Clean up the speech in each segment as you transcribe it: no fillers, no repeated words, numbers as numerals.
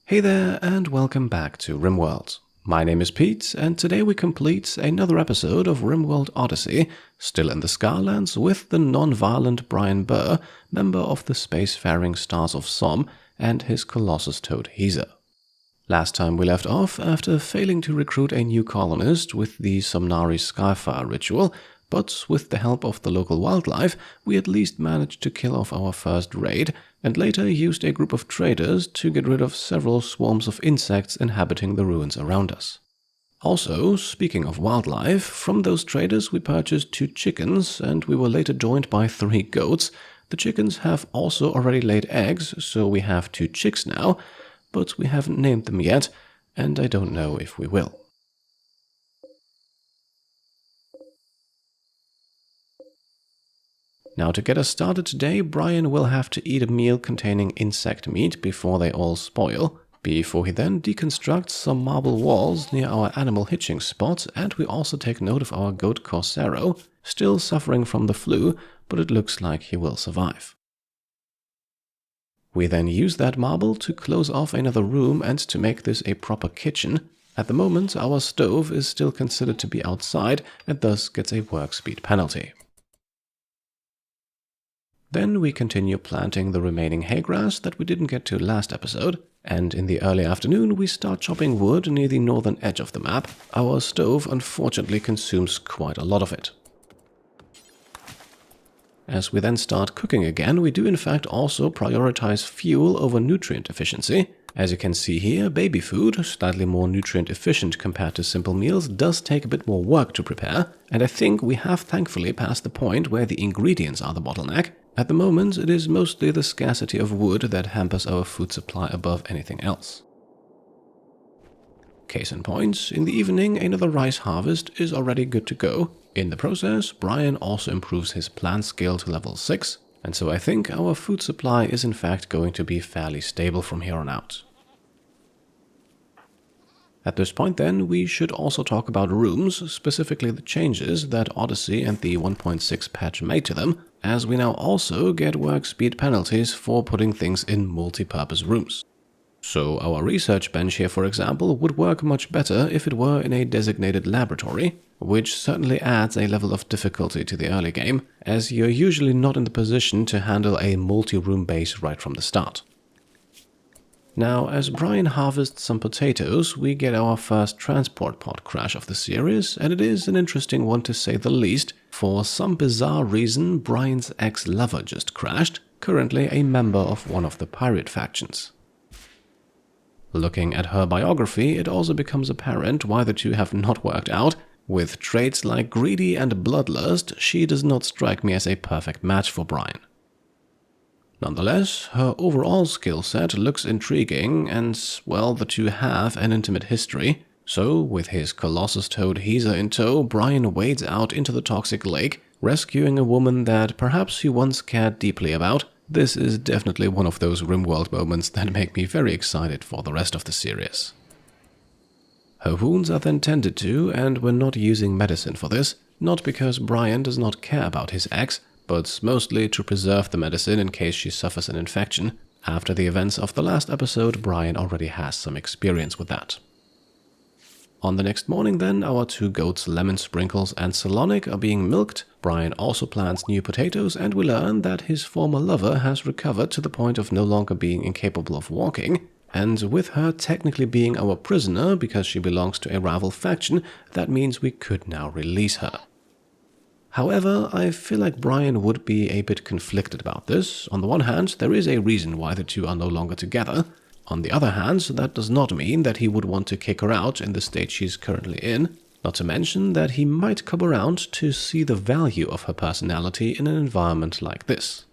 Hey there and welcome back to Rimworld. My name is Pete and today we complete another episode of Rimworld Odyssey, still in the Scarlands with the non-violent Bryan, member of the spacefaring Stars of Som and his colossus toad Heaser. Last time we left off after failing to recruit a new colonist with the Somnari Skyfire ritual, but with the help of the local wildlife, we at least managed to kill off our first raid, and later used a group of traders to get rid of several swarms of insects inhabiting the ruins around us. Also, speaking of wildlife, from those traders we purchased 2 chickens, and we were later joined by 3 goats. The chickens have also already laid eggs, so we have 2 chicks now, but we haven't named them yet, and I don't know if we will. Now to get us started today, Bryan will have to eat a meal containing insect meat before they all spoil, before he then deconstructs some marble walls near our animal hitching spot, and we also take note of our goat Corsaro, still suffering from the flu, but it looks like he will survive. We then use that marble to close off another room and to make this a proper kitchen. At the moment, our stove is still considered to be outside and thus gets a work speed penalty. Then we continue planting the remaining hay grass that we didn't get to last episode, and in the early afternoon we start chopping wood near the northern edge of the map. Our stove unfortunately consumes quite a lot of it. As we then start cooking again, we do in fact also prioritize fuel over nutrient efficiency. As you can see here, baby food, slightly more nutrient efficient compared to simple meals, does take a bit more work to prepare, and I think we have thankfully passed the point where the ingredients are the bottleneck. At the moment, it is mostly the scarcity of wood that hampers our food supply above anything else. Case in point, in the evening another rice harvest is already good to go. In the process, Bryan also improves his plant skill to level 6, and so I think our food supply is in fact going to be fairly stable from here on out. At this point then, we should also talk about rooms, specifically the changes that Odyssey and the 1.6 patch made to them, as we now also get work speed penalties for putting things in multi-purpose rooms. So our research bench here, for example, would work much better if it were in a designated laboratory, which certainly adds a level of difficulty to the early game, as you're usually not in the position to handle a multi-room base right from the start. Now, as Bryan harvests some potatoes, we get our first transport pod crash of the series, and it is an interesting one to say the least. For some bizarre reason, Bryan's ex-lover just crashed, currently a member of one of the pirate factions. Looking at her biography, it also becomes apparent why the two have not worked out. With traits like greedy and bloodlust, she does not strike me as a perfect match for Bryan. Nonetheless, her overall skill set looks intriguing, and, well, the two have an intimate history. So, with his colossus toad Heaser in tow, Bryan wades out into the toxic lake, rescuing a woman that perhaps he once cared deeply about. This is definitely one of those Rimworld moments that make me very excited for the rest of the series. Her wounds are then tended to, and we're not using medicine for this, not because Bryan does not care about his ex, but mostly to preserve the medicine in case she suffers an infection. After the events of the last episode, Bryan already has some experience with that. On the next morning then, our 2 goats Lemon Sprinkles and Salonic are being milked. Bryan also plants new potatoes, and we learn that his former lover has recovered to the point of no longer being incapable of walking. And with her technically being our prisoner because she belongs to a rival faction, that means we could now release her. However, I feel like Bryan would be a bit conflicted about this. On the one hand, there is a reason why the two are no longer together. On the other hand, that does not mean that he would want to kick her out in the state she's currently in. Not to mention that he might come around to see the value of her personality in an environment like this.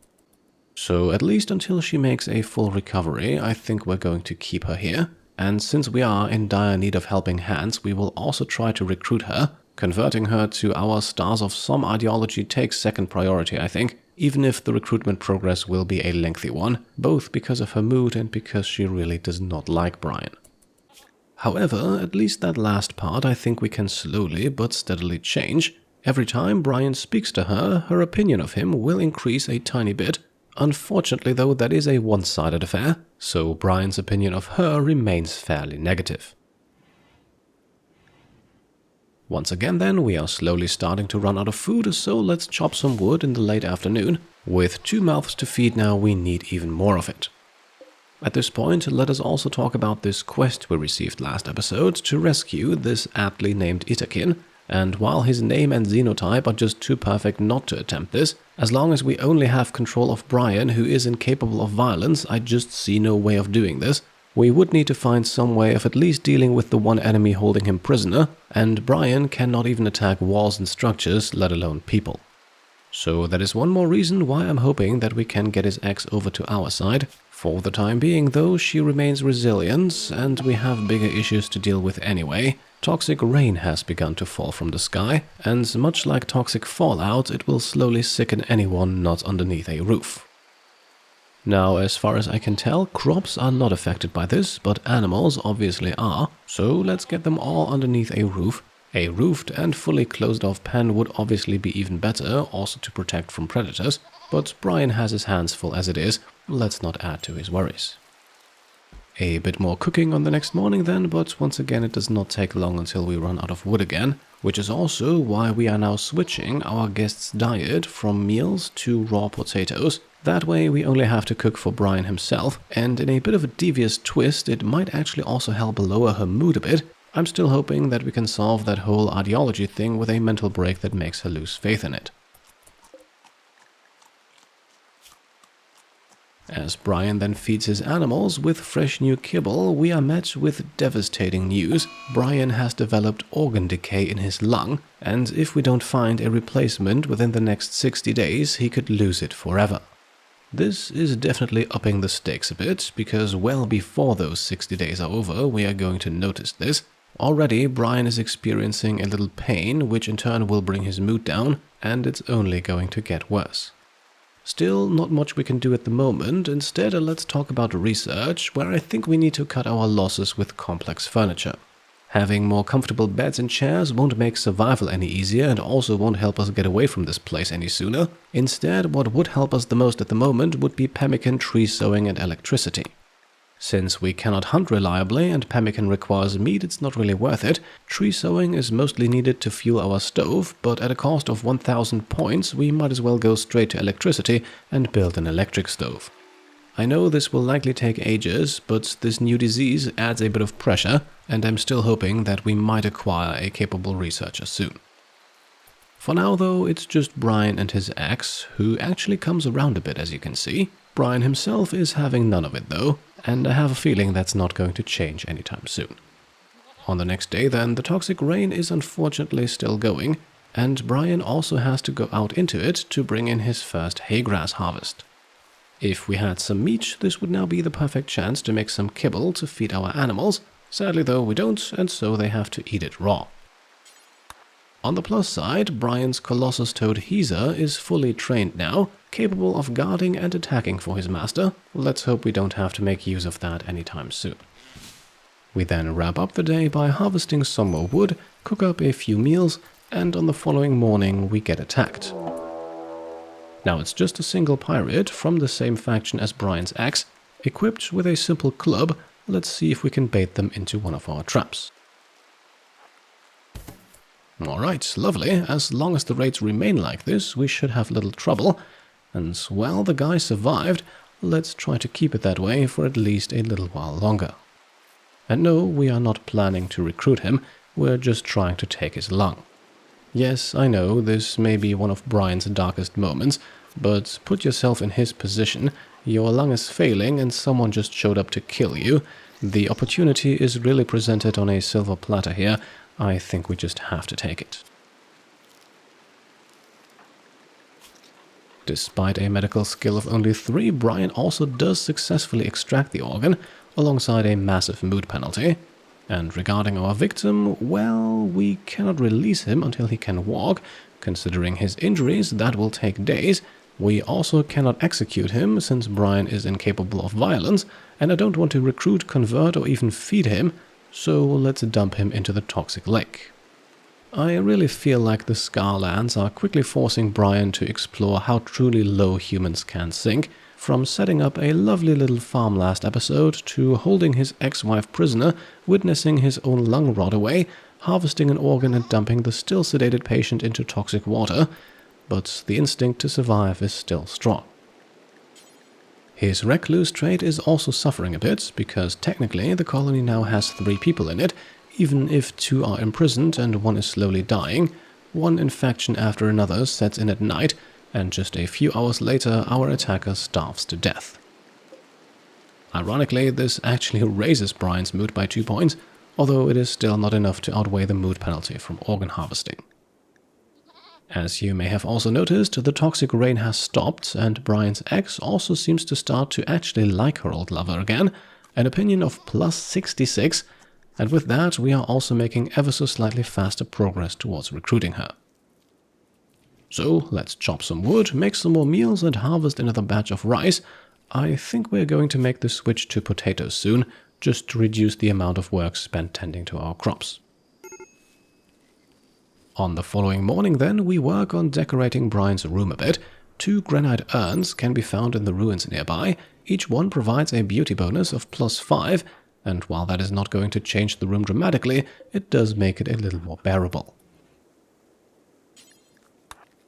So at least until she makes a full recovery, I think we're going to keep her here. And since we are in dire need of helping hands, we will also try to recruit her. Converting her to our Stars of Som ideology takes second priority, I think, even if the recruitment progress will be a lengthy one, both because of her mood and because she really does not like Bryan. However, at least that last part I think we can slowly but steadily change. Every time Bryan speaks to her, her opinion of him will increase a tiny bit. Unfortunately though, that is a one-sided affair, so Bryan's opinion of her remains fairly negative. Once again then, we are slowly starting to run out of food, so let's chop some wood in the late afternoon. With 2 mouths to feed now, we need even more of it. At this point, let us also talk about this quest we received last episode to rescue this aptly named Itakin. And while his name and xenotype are just too perfect not to attempt this, as long as we only have control of Bryan, who is incapable of violence, I just see no way of doing this. We would need to find some way of at least dealing with the one enemy holding him prisoner, and Bryan cannot even attack walls and structures, let alone people. So that is one more reason why I'm hoping that we can get his ex over to our side. For the time being though, she remains resilient, and we have bigger issues to deal with anyway. Toxic rain has begun to fall from the sky, and much like toxic fallout, it will slowly sicken anyone not underneath a roof. Now, as far as I can tell, crops are not affected by this, but animals obviously are, so let's get them all underneath a roof. A roofed and fully closed-off pen would obviously be even better, also to protect from predators, but Bryan has his hands full as it is, let's not add to his worries. A bit more cooking on the next morning then, but once again it does not take long until we run out of wood again, which is also why we are now switching our guest's diet from meals to raw potatoes. That way we only have to cook for Bryan himself, and in a bit of a devious twist, it might actually also help lower her mood a bit. I'm still hoping that we can solve that whole ideology thing with a mental break that makes her lose faith in it. As Bryan then feeds his animals with fresh new kibble, we are met with devastating news. Bryan has developed organ decay in his lung, and if we don't find a replacement within the next 60 days, he could lose it forever. This is definitely upping the stakes a bit, because well before those 60 days are over, we are going to notice this. Already, Bryan is experiencing a little pain, which in turn will bring his mood down, and it's only going to get worse. Still, not much we can do at the moment. Instead, let's talk about research, where I think we need to cut our losses with complex furniture. Having more comfortable beds and chairs won't make survival any easier and also won't help us get away from this place any sooner. Instead, what would help us the most at the moment would be pemmican, tree sowing and electricity. Since we cannot hunt reliably and pemmican requires meat, it's not really worth it. Tree sowing is mostly needed to fuel our stove, but at a cost of 1000 points, we might as well go straight to electricity and build an electric stove. I know this will likely take ages, but this new disease adds a bit of pressure, and I'm still hoping that we might acquire a capable researcher soon. For now though, it's just Bryan and his ex, who actually comes around a bit as you can see. Bryan himself is having none of it though, and I have a feeling that's not going to change anytime soon. On the next day then, the toxic rain is unfortunately still going, and Bryan also has to go out into it to bring in his first hay grass harvest. If we had some meat, this would now be the perfect chance to make some kibble to feed our animals. Sadly though, we don't, and so they have to eat it raw. On the plus side, Bryan's colossus toad Heaser is fully trained now, capable of guarding and attacking for his master. Let's hope we don't have to make use of that anytime soon. We then wrap up the day by harvesting some more wood, cook up a few meals, and on the following morning we get attacked. Now it's just a single pirate from the same faction as Bryan's ex, equipped with a simple club. Let's see if we can bait them into one of our traps. Alright, lovely. As long as the rates remain like this, we should have little trouble. And well, the guy survived. Let's try to keep it that way for at least a little while longer. And no, we are not planning to recruit him, we're just trying to take his lung. Yes, I know, this may be one of Bryan's darkest moments, but put yourself in his position. Your lung is failing and someone just showed up to kill you. The opportunity is really presented on a silver platter here. I think we just have to take it. Despite a medical skill of only 3, Bryan also does successfully extract the organ, alongside a massive mood penalty. And regarding our victim, well, we cannot release him until he can walk. Considering his injuries, that will take days. We also cannot execute him, since Bryan is incapable of violence, and I don't want to recruit, convert, or even feed him, so let's dump him into the toxic lake. I really feel like the Scarlands are quickly forcing Bryan to explore how truly low humans can sink. From setting up a lovely little farm last episode, to holding his ex-wife prisoner, witnessing his own lung rot away, harvesting an organ and dumping the still sedated patient into toxic water, but the instinct to survive is still strong. His recluse trait is also suffering a bit, because technically the colony now has 3 people in it, even if 2 are imprisoned and 1 is slowly dying. One infection after another sets in at night, and just a few hours later our attacker starves to death. Ironically, this actually raises Bryan's mood by 2 points, although it is still not enough to outweigh the mood penalty from organ harvesting. As you may have also noticed, the toxic rain has stopped, and Bryan's ex also seems to start to actually like her old lover again, an opinion of plus 66, and with that we are also making ever so slightly faster progress towards recruiting her. So let's chop some wood, make some more meals, and harvest another batch of rice. I think we're going to make the switch to potatoes soon, just to reduce the amount of work spent tending to our crops. On the following morning then, we work on decorating Bryan's room a bit. 2 granite urns can be found in the ruins nearby. Each one provides a beauty bonus of plus 5, and while that is not going to change the room dramatically, it does make it a little more bearable.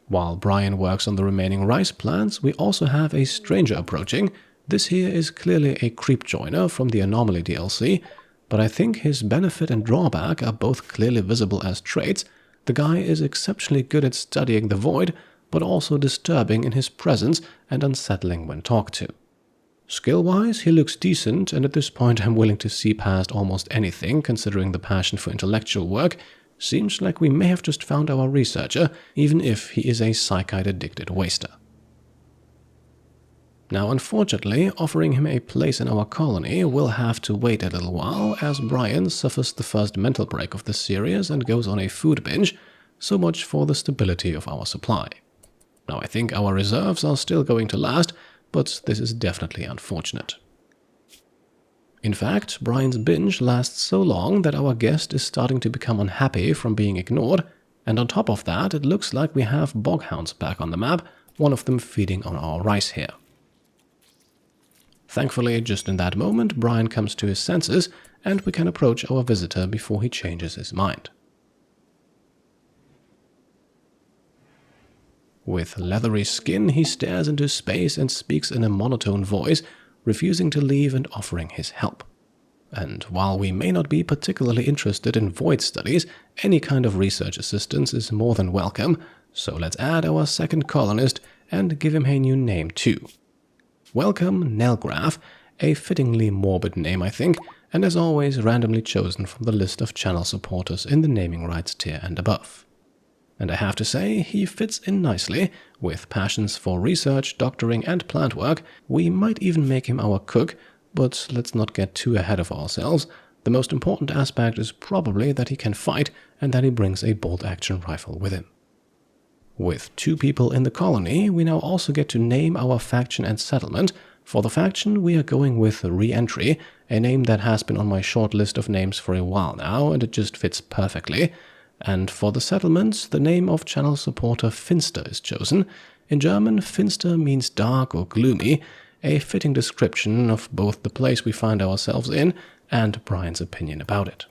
While Bryan works on the remaining rice plants, we also have a stranger approaching. This here is clearly a creepjoiner from the Anomaly DLC, but I think his benefit and drawback are both clearly visible as traits. The guy is exceptionally good at studying the void, but also disturbing in his presence and unsettling when talked to. Skill-wise, he looks decent, and at this point I'm willing to see past almost anything considering the passion for intellectual work. Seems like we may have just found our researcher, even if he is a psychite-addicted waster. Now unfortunately, offering him a place in our colony will have to wait a little while, as Bryan suffers the first mental break of the series and goes on a food binge. So much for the stability of our supply. Now I think our reserves are still going to last, but this is definitely unfortunate. In fact, Bryan's binge lasts so long that our guest is starting to become unhappy from being ignored, and on top of that it looks like we have boghounds back on the map, one of them feeding on our rice here. Thankfully, just in that moment, Bryan comes to his senses, and we can approach our visitor before he changes his mind. With leathery skin, he stares into space and speaks in a monotone voice, refusing to leave and offering his help. And while we may not be particularly interested in void studies, any kind of research assistance is more than welcome, so let's add our second colonist and give him a new name too. Welcome, Nelgraf, a fittingly morbid name I think, and as always randomly chosen from the list of channel supporters in the naming rights tier and above. And I have to say, he fits in nicely. With passions for research, doctoring and plant work, we might even make him our cook, but let's not get too ahead of ourselves. The most important aspect is probably that he can fight and that he brings a bolt-action rifle with him. With 2 people in the colony, we now also get to name our faction and settlement. For the faction, we are going with Re-Entry, a name that has been on my short list of names for a while now, and it just fits perfectly. And for the settlements, the name of channel supporter Finster is chosen. In German, Finster means dark or gloomy, a fitting description of both the place we find ourselves in and Bryan's opinion about it.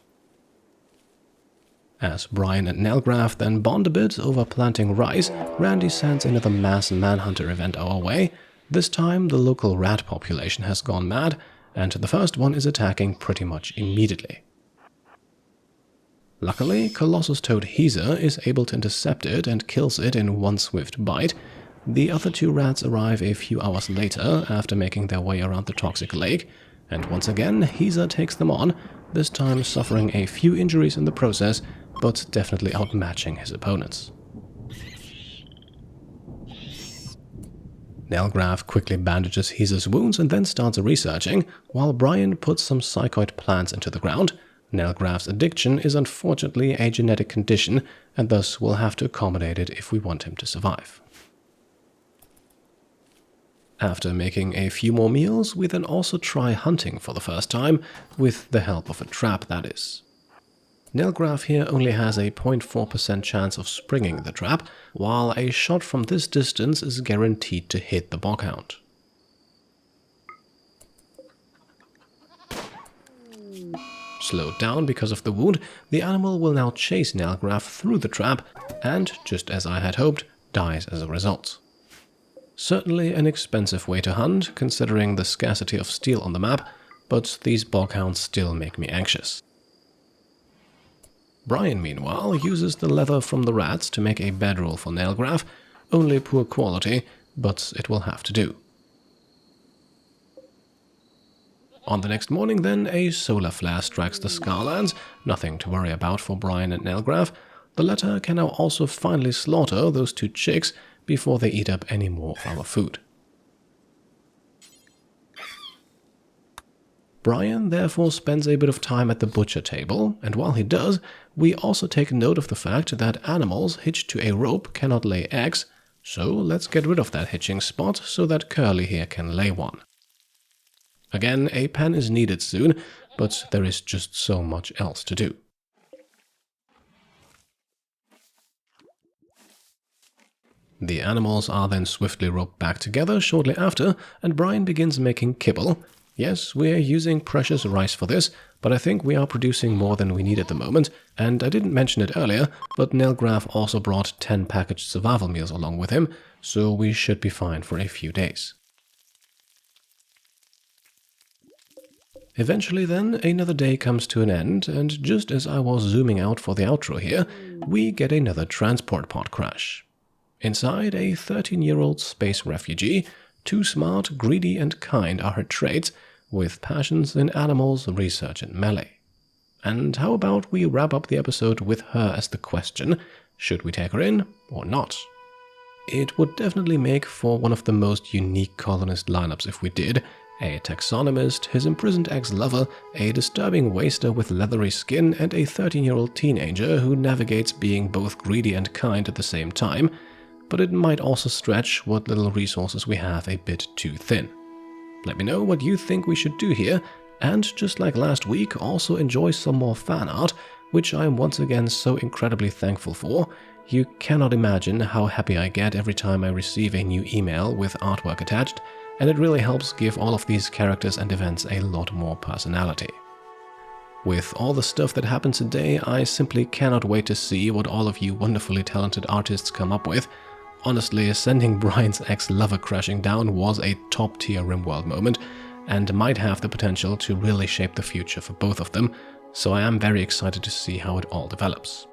As Bryan and Nelgraf then bond a bit over planting rice, Randy sends another mass manhunter event our way. This time the local rat population has gone mad, and the first one is attacking pretty much immediately. Luckily, Colossus toad Heaser is able to intercept it and kills it in one swift bite. The other 2 rats arrive a few hours later after making their way around the toxic lake, and once again Heaser takes them on, this time suffering a few injuries in the process, but definitely outmatching his opponents. Nelgraf quickly bandages Heaser's wounds and then starts researching, while Bryan puts some psychoid plants into the ground. Nelgraf's addiction is unfortunately a genetic condition, and thus we'll have to accommodate it if we want him to survive. After making a few more meals, we then also try hunting for the first time, with the help of a trap, that is. Nelgraf here only has a 0.4% chance of springing the trap, while a shot from this distance is guaranteed to hit the boghound. Slowed down because of the wound, the animal will now chase Nelgraf through the trap and, just as I had hoped, dies as a result. Certainly an expensive way to hunt, considering the scarcity of steel on the map, but these boghounds still make me anxious. Bryan, meanwhile, uses the leather from the rats to make a bedroll for Nelgraf, only poor quality, but it will have to do. On the next morning then, a solar flare strikes the Scarlands, nothing to worry about for Bryan and Nelgraf. The latter can now also finally slaughter those 2 chicks before they eat up any more of our food. Bryan therefore spends a bit of time at the butcher table, and while he does, we also take note of the fact that animals hitched to a rope cannot lay eggs, so let's get rid of that hitching spot so that Curly here can lay one. Again, a pen is needed soon, but there is just so much else to do. The animals are then swiftly roped back together shortly after, and Bryan begins making kibble. Yes, we're using precious rice for this, but I think we are producing more than we need at the moment, and I didn't mention it earlier, but Nelgraf also brought 10 packaged survival meals along with him, so we should be fine for a few days. Eventually then, another day comes to an end, and just as I was zooming out for the outro here, we get another transport pod crash. Inside, a 13-year-old space refugee. Too smart, greedy, and kind are her traits, with passions in animals, research, and melee. And how about we wrap up the episode with her as the question, should we take her in or not? It would definitely make for one of the most unique colonist lineups if we did. A taxonomist, his imprisoned ex-lover, a disturbing waster with leathery skin, and a 13-year-old teenager who navigates being both greedy and kind at the same time, but it might also stretch what little resources we have a bit too thin. Let me know what you think we should do here, and just like last week, also enjoy some more fan art, which I am once again so incredibly thankful for. You cannot imagine how happy I get every time I receive a new email with artwork attached, and it really helps give all of these characters and events a lot more personality. With all the stuff that happened today, I simply cannot wait to see what all of you wonderfully talented artists come up with. Honestly, sending Bryan's ex-lover crashing down was a top-tier Rimworld moment, and might have the potential to really shape the future for both of them, so I am very excited to see how it all develops.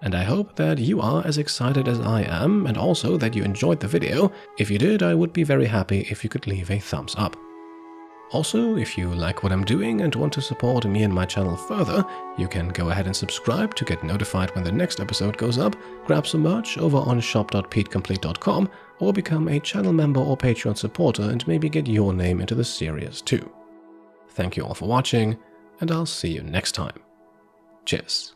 And I hope that you are as excited as I am, and also that you enjoyed the video. If you did, I would be very happy if you could leave a thumbs up. Also, if you like what I'm doing and want to support me and my channel further, you can go ahead and subscribe to get notified when the next episode goes up, grab some merch over on shop.petecomplete.com, or become a channel member or Patreon supporter and maybe get your name into the series too. Thank you all for watching, and I'll see you next time. Cheers.